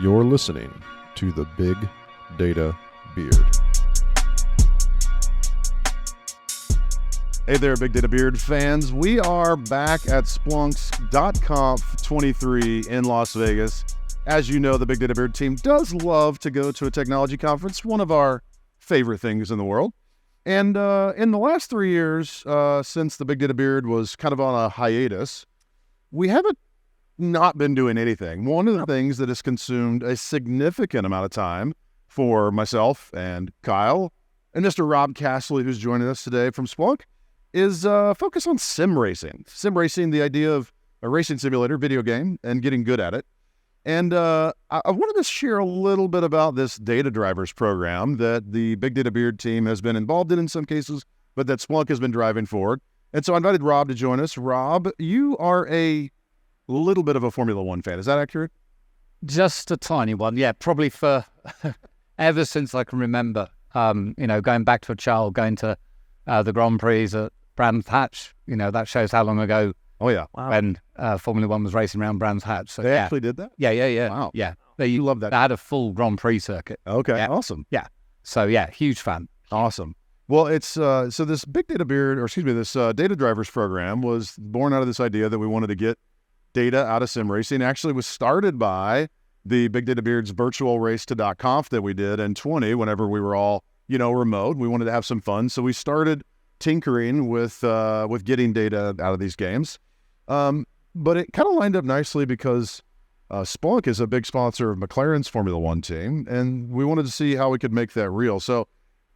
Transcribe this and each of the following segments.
You're listening to the Big Data Beard. Hey there, Big Data Beard fans. We are back at Splunked.conf 23 in Las Vegas. As you know, the Big Data Beard team does love to go to a technology conference, one of our favorite things in the world. And in the last 3 years, since the Big Data Beard was kind of on a hiatus, we haven't not been doing anything. One of the things that has consumed a significant amount of time for myself and Kyle and Mr. Rob Castley, who's joining us today from Splunk, is focus on sim racing. Sim racing, the idea of a racing simulator video game and getting good at it. And I wanted to share a little bit about this data drivers program that the Big Data Beard team has been involved in some cases, but that Splunk has been driving forward. And so I invited Rob to join us. Rob, you are a little bit of a Formula One fan. Is that accurate? Just a tiny one. Yeah, probably for ever since I can remember, going back to a child, going to the Grand Prix at Brands Hatch. That shows how long ago. Oh, yeah. Wow. When Formula One was racing around Brands Hatch. So, they actually did that? Yeah. Wow. Yeah. You love that. They had a full Grand Prix circuit. Okay. Yeah. Awesome. Yeah. So, yeah, huge fan. Awesome. Well, it's so this Big Data Beard, this data drivers program was born out of this idea that we wanted to get data out of sim racing. Actually was started by the Big Data Beard's virtual race to .conf that we did in 20 whenever we were all, remote. We wanted to have some fun. So we started tinkering with getting data out of these games. But it kind of lined up nicely because Splunk is a big sponsor of McLaren's Formula One team, and we wanted to see how we could make that real. So,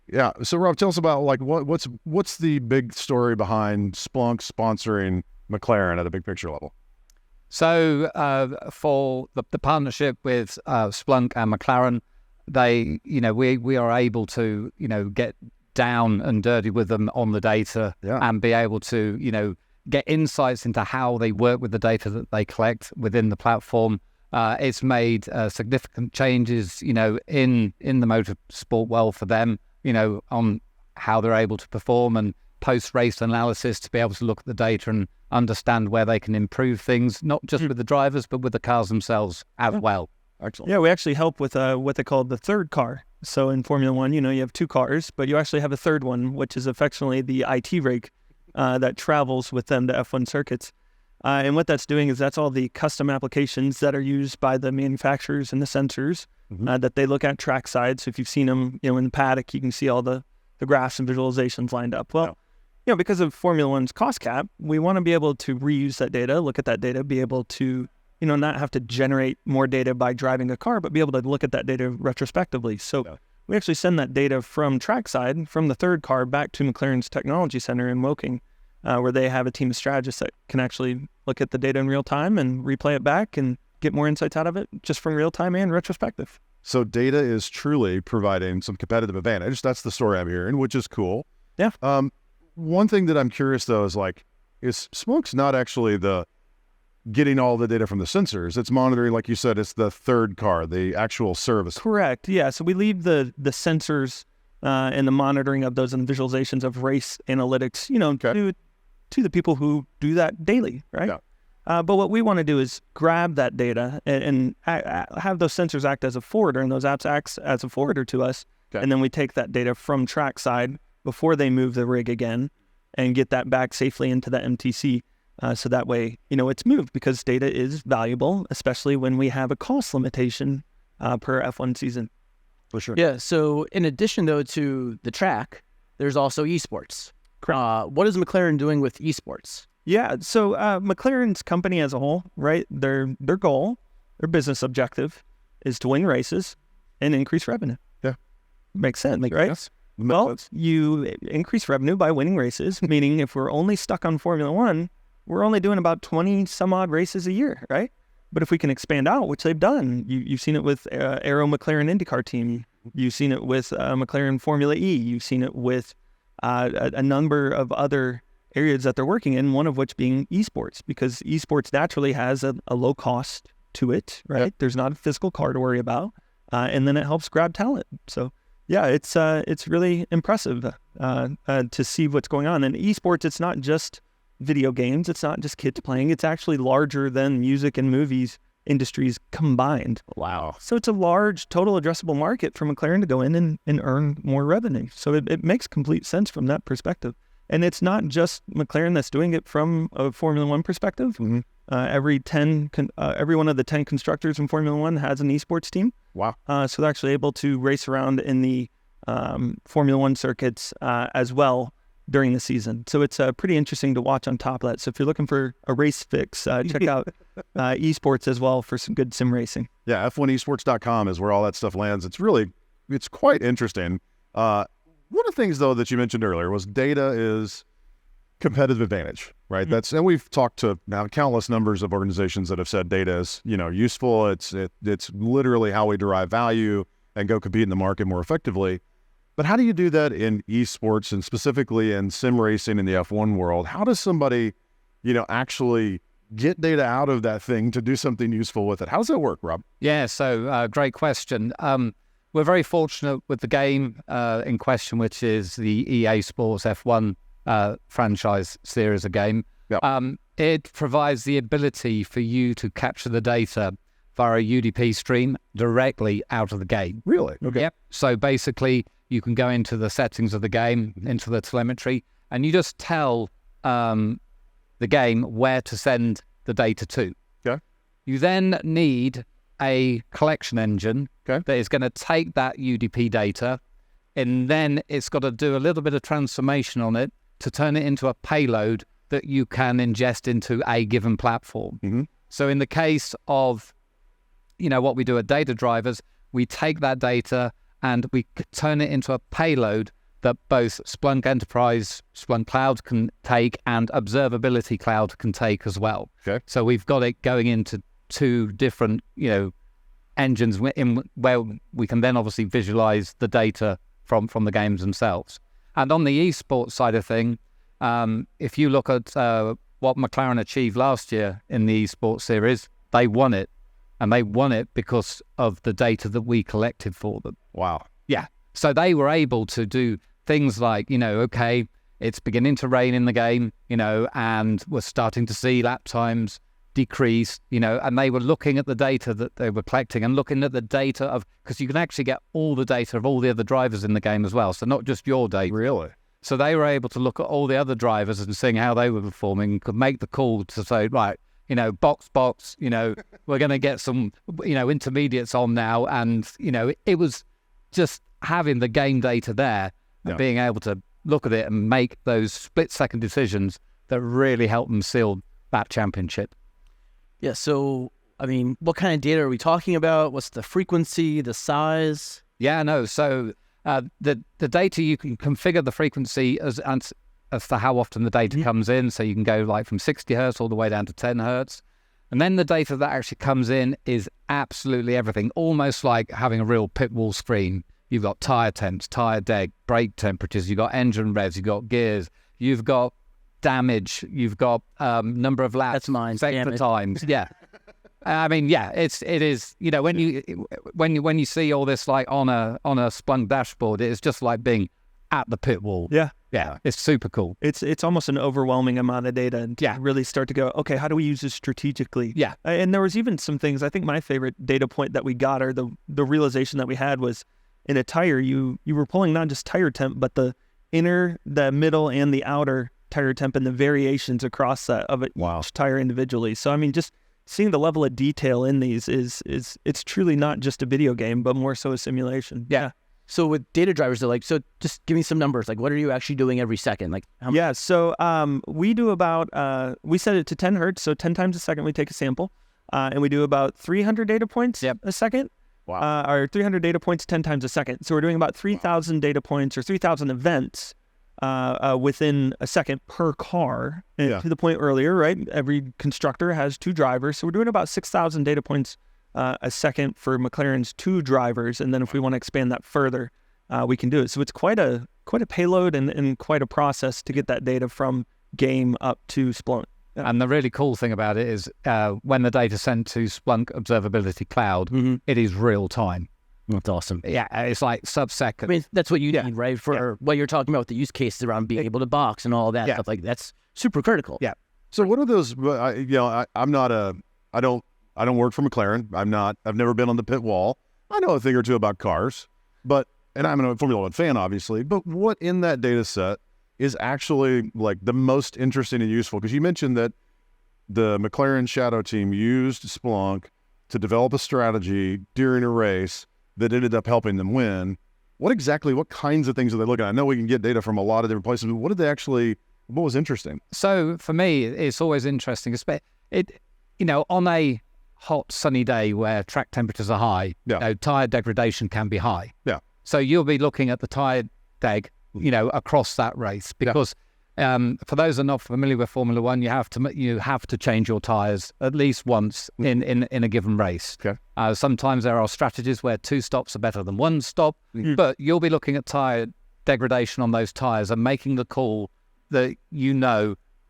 yeah. So, Rob, tell us about what's the big story behind Splunk sponsoring McLaren at a big picture level? So, for the partnership with Splunk and McLaren, we are able to get down and dirty with them on the data, and be able to get insights into how they work with the data that they collect within the platform. It's made significant changes, in the motorsport world for them, on how they're able to perform and post-race analysis to be able to look at the data and understand where they can improve things, not just with the drivers, but with the cars themselves as well. Excellent. Yeah, we actually help with what they call the third car. So in Formula One, you have two cars, but you actually have a third one, which is affectionately the IT rig that travels with them to F1 circuits. And what that's doing is that's all the custom applications that are used by the manufacturers and the sensors that they look at trackside. So if you've seen them, in the paddock, you can see all the graphs and visualizations lined up. Well, because of Formula One's cost cap, we want to be able to reuse that data, look at that data, be able to, not have to generate more data by driving a car, but be able to look at that data retrospectively. So we actually send that data from trackside, from the third car, back to McLaren's technology center in Woking, where they have a team of strategists that can actually look at the data in real time and replay it back and get more insights out of it just from real time and retrospective. So data is truly providing some competitive advantage. That's the story I'm hearing, which is cool. Yeah. One thing that I'm curious though is Splunk's not actually the getting all the data from the sensors. It's monitoring, like you said, it's the third car, the actual service. Correct. Yeah. So we leave the sensors and the monitoring of those and visualizations of race analytics, to the people who do that daily, right? Yeah. But what we want to do is grab that data and have those sensors act as a forwarder, and those apps act as a forwarder to us. Okay. And then we take that data from trackside before they move the rig again and get that back safely into the MTC. So that way, it's moved because data is valuable, especially when we have a cost limitation per F1 season. For sure. Yeah. So in addition, though, to the track, there's also esports. What is McLaren doing with esports? Yeah. So McLaren's company as a whole, right? Their goal, their business objective is to win races and increase revenue. Yeah. Makes sense, right? Yes. Well, you increase revenue by winning races, meaning if we're only stuck on Formula One, we're only doing about 20 some odd races a year, right? But if we can expand out, which they've done, you've seen it with Aero McLaren IndyCar team. You've seen it with McLaren Formula E. You've seen it with a number of other areas that they're working in, one of which being esports, because esports naturally has a low cost to it, right? Yep. There's not a physical car to worry about. And then it helps grab talent. So yeah, it's really impressive to see what's going on. And esports, it's not just video games. It's not just kids playing. It's actually larger than music and movies. industries combined. Wow. So it's a large total addressable market for McLaren to go in and earn more revenue. So it makes complete sense from that perspective. And it's not just McLaren that's doing it from a Formula One perspective. Mm-hmm. Every one of the 10 constructors in Formula One has an esports team. Wow. So they're actually able to race around in the Formula One circuits as well during the season. So it's pretty interesting to watch on top of that. So if you're looking for a race fix, check out esports as well for some good sim racing. Yeah, F1esports.com is where all that stuff lands. It's quite interesting. One of the things, though, that you mentioned earlier was data is competitive advantage, right? Mm-hmm. And we've talked to now countless numbers of organizations that have said data is, useful. It's literally how we derive value and go compete in the market more effectively. But how do you do that in esports and specifically in sim racing in the F1 world? How does somebody, actually get data out of that thing to do something useful with it? How does that work, Rob? Yeah, so great question. We're very fortunate with the game in question, which is the EA Sports F1 franchise series of game. Yep. It provides the ability for you to capture the data via a UDP stream directly out of the game. Really? Okay. Yep. So basically, you can go into the settings of the game, into the telemetry, and you just tell the game where to send the data to. Okay. You then need a collection engine Okay. that is going to take that UDP data, and then it's got to do a little bit of transformation on it to turn it into a payload that you can ingest into a given platform. Mm-hmm. So in the case of, what we do at Data Drivers, we take that data and we turn it into a payload that both Splunk Enterprise, Splunk Cloud can take, and Observability Cloud can take as well. Okay. So we've got it going into two different, engines where we can then obviously visualize the data from the games themselves. And on the esports side of thing, if you look at what McLaren achieved last year in the esports series, they won it. And they won it because of the data that we collected for them. Wow. Yeah. So they were able to do things like, okay, it's beginning to rain in the game, and we're starting to see lap times decrease, and they were looking at the data that they were collecting and looking at the data of, because you can actually get all the data of all the other drivers in the game as well. So not just your data. Really? So they were able to look at all the other drivers and seeing how they were performing and could make the call to say, right, box, we're going to get some, intermediates on now. And, it was just having the game data there and being able to look at it and make those split-second decisions that really helped them seal that championship. Yeah, so, what kind of data are we talking about? What's the frequency, the size? Yeah, no, so the data, you can configure the frequency as to how often the data comes in. So you can go like from 60 hertz all the way down to 10 hertz. And then the data that actually comes in is absolutely everything, almost like having a real pit wall screen. You've got tire temps, tire deg, brake temperatures, you've got engine revs, you've got gears, you've got damage, you've got number of laps, that's mine, sector times. Yeah. It is, when you see all this like on a Splunk dashboard, it's just like being at the pit wall. Yeah, it's super cool. It's almost an overwhelming amount of data, and Yeah. really start to go, okay, how do we use this strategically? Yeah. And there was even some things, I think my favorite data point that we got, or the realization that we had, was in a tire, you were pulling not just tire temp, but the inner, the middle, and the outer tire temp and the variations across that of each tire individually. So just seeing the level of detail in these is it's truly not just a video game, but more so a simulation. Yeah. So with data drivers, they're so just give me some numbers. Like, what are you actually doing every second? Like, how much? Yeah. So we do about we set it to 10 hertz, so 10 times a second we take a sample, and we do about 300 data points a second. Wow. Or 300 data points 10 times a second. So we're doing about 3,000 data points or 3,000 events within a second per car. And to the point earlier, right? Every constructor has 2 drivers, so we're doing about 6,000 data points a second for McLaren's 2 drivers, and then if we want to expand that further, we can do it. So it's quite a payload and quite a process to get that data from game up to Splunk. Yeah. And the really cool thing about it is when the data sent to Splunk Observability Cloud, it is real time. That's awesome. Yeah, it's like sub-second. That's what you need, right? For what you're talking about, the use cases around being able to box and all that stuff. Like, that's super critical. Yeah. So what are those? I don't I don't work for McLaren. I've never been on the pit wall. I know a thing or two about cars, and I'm a Formula One fan, obviously, but what in that data set is actually like the most interesting and useful? Because you mentioned that the McLaren Shadow team used Splunk to develop a strategy during a race that ended up helping them win. What kinds of things are they looking at? I know we can get data from a lot of different places, but what was interesting? So for me, it's always interesting. On a hot, sunny day where track temperatures are high, tire degradation can be high. Yeah. So you'll be looking at the tire deg, across that race because for those who are not familiar with Formula One, you have to change your tires at least once in a given race. Okay. Sometimes there are strategies where 2 stops are better than 1 stop, but you'll be looking at tire degradation on those tires and making the call that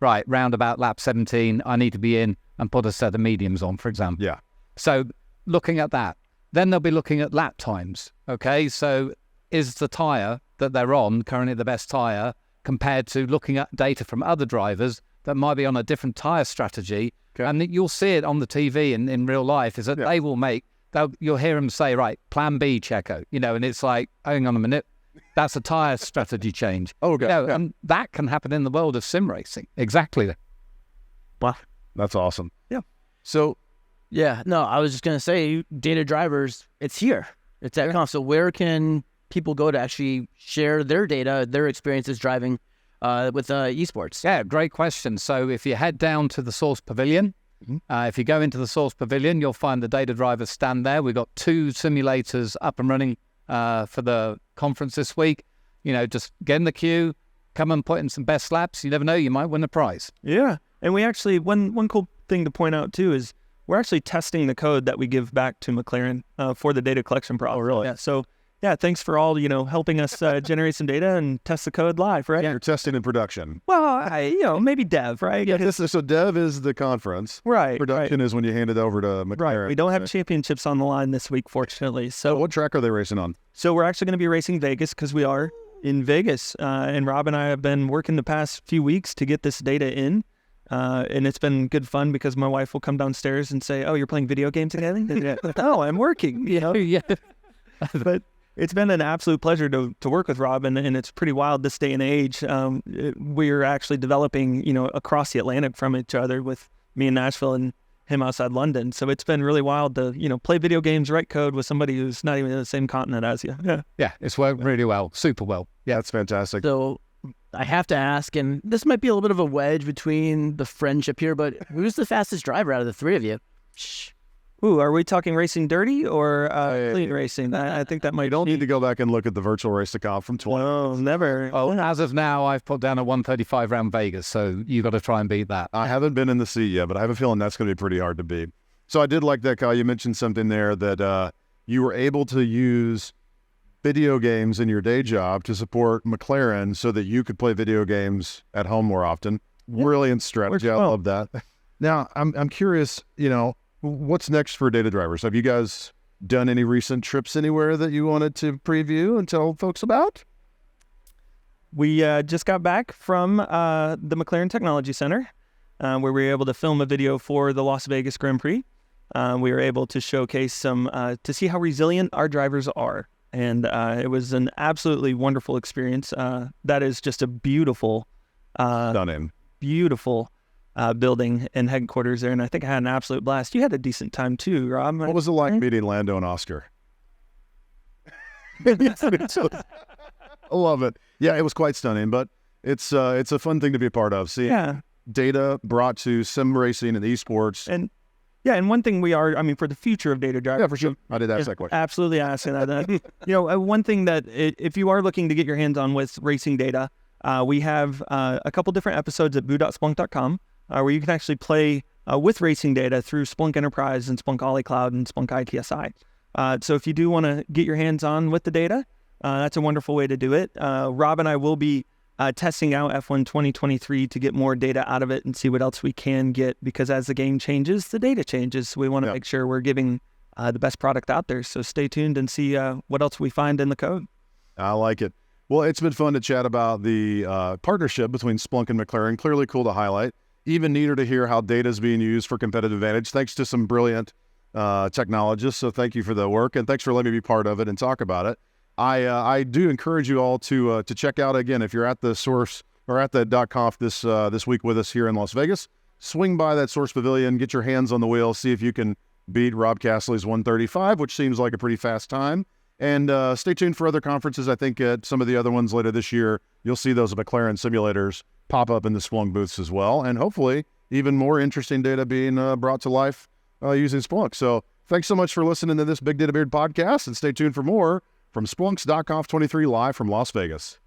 right, round about lap 17, I need to be in and put a set of mediums on, for example. Yeah. So looking at that. Then they'll be looking at lap times. Okay, so is the tire that they're on currently the best tire compared to looking at data from other drivers that might be on a different tire strategy? Okay. And you'll see it on the TV in real life, is that you'll hear them say, right, plan B, Checo, and it's like, hang on a minute, that's a tire strategy change. Oh, okay. And that can happen in the world of sim racing. Exactly. Wow. That's awesome. Yeah. So, yeah, no, I was just going to say, data drivers, it's here. It's at Conf. So where can people go to actually share their data, their experiences driving with esports? Yeah, great question. So if you head down to the Source Pavilion, if you go into the Source Pavilion, you'll find the data drivers stand there. We've got 2 simulators up and running for the conference this week. Just get in the queue, come and put in some best laps. You never know, you might win a prize. Yeah. And we actually, one cool thing to point out too is we're actually testing the code that we give back to McLaren for the data collection process. Oh, really? Yeah. So, yeah, thanks for all, helping us generate some data and test the code live, right? Yeah. You're testing in production. Well, maybe dev, right? Yeah. So dev is the conference. Right. Production is when you hand it over to McLaren. Right. We don't have championships on the line this week, fortunately. So what track are they racing on? So we're actually going to be racing Vegas because we are in Vegas. And Rob and I have been working the past few weeks to get this data in. And it's been good fun because my wife will come downstairs and say, "Oh, you're playing video games again?" "Oh, I'm working." Yeah. But it's been an absolute pleasure to work with Rob, and it's pretty wild this day and age. We're actually developing, across the Atlantic from each other with me in Nashville and him outside London. So it's been really wild to, play video games, write code with somebody who's not even in the same continent as you. Yeah. Yeah, it's worked really well, super well. Yeah, that's fantastic. So I have to ask, and this might be a little bit of a wedge between the friendship here, but who's the fastest driver out of the 3 of you? Ooh, are we talking racing dirty or clean racing? I think that might. You don't need to go back and look at the virtual race to comp from 20. No, never. Oh, as of now, I've put down a 135 round Vegas, so you got to try and beat that. I haven't been in the seat yet, but I have a feeling that's going to be pretty hard to beat. So I did like that, Kyle. You mentioned something there that you were able to use video games in your day job to support McLaren so that you could play video games at home more often. Yeah. Brilliant strategy. I love that. Now, I'm curious, what's next for data drivers? Have you guys done any recent trips anywhere that you wanted to preview and tell folks about? We just got back from the McLaren Technology Center, where we were able to film a video for the Las Vegas Grand Prix. We were able to showcase to see how resilient our drivers are. And it was an absolutely wonderful experience. That is just a beautiful, stunning, beautiful building and headquarters there. And I think I had an absolute blast. You had a decent time too, Rob. What was it like meeting Lando and Oscar? I love it. Yeah, it was quite stunning, but it's a fun thing to be a part of. See, data brought to sim racing and esports. And one thing for the future of data driving. Yeah, for sure. I did ask that question. Absolutely asking that. One thing that if you are looking to get your hands on with racing data, we have a couple different episodes at boo.splunk.com where you can actually play with racing data through Splunk Enterprise and Splunk Ollie Cloud and Splunk ITSI. So if you do want to get your hands on with the data, that's a wonderful way to do it. Rob and I will be testing out F1 2023 to get more data out of it and see what else we can get, because as the game changes, the data changes. We want to make sure we're giving the best product out there. So stay tuned and see what else we find in the code. I like it. Well, it's been fun to chat about the partnership between Splunk and McLaren. Clearly cool to highlight. even neater to hear how data is being used for competitive advantage, thanks to some brilliant technologists. So thank you for the work, and thanks for letting me be part of it and talk about it. I do encourage you all to check out, again, if you're at the Source or at the .conf this week with us here in Las Vegas, swing by that Source Pavilion, get your hands on the wheel, see if you can beat Rob Castley's 135, which seems like a pretty fast time. And stay tuned for other conferences. I think at some of the other ones later this year, you'll see those McLaren simulators pop up in the Splunk booths as well. And hopefully even more interesting data being brought to life using Splunk. So thanks so much for listening to this Big Data Beard podcast, and stay tuned for more from Splunk's .conf 23 live from Las Vegas.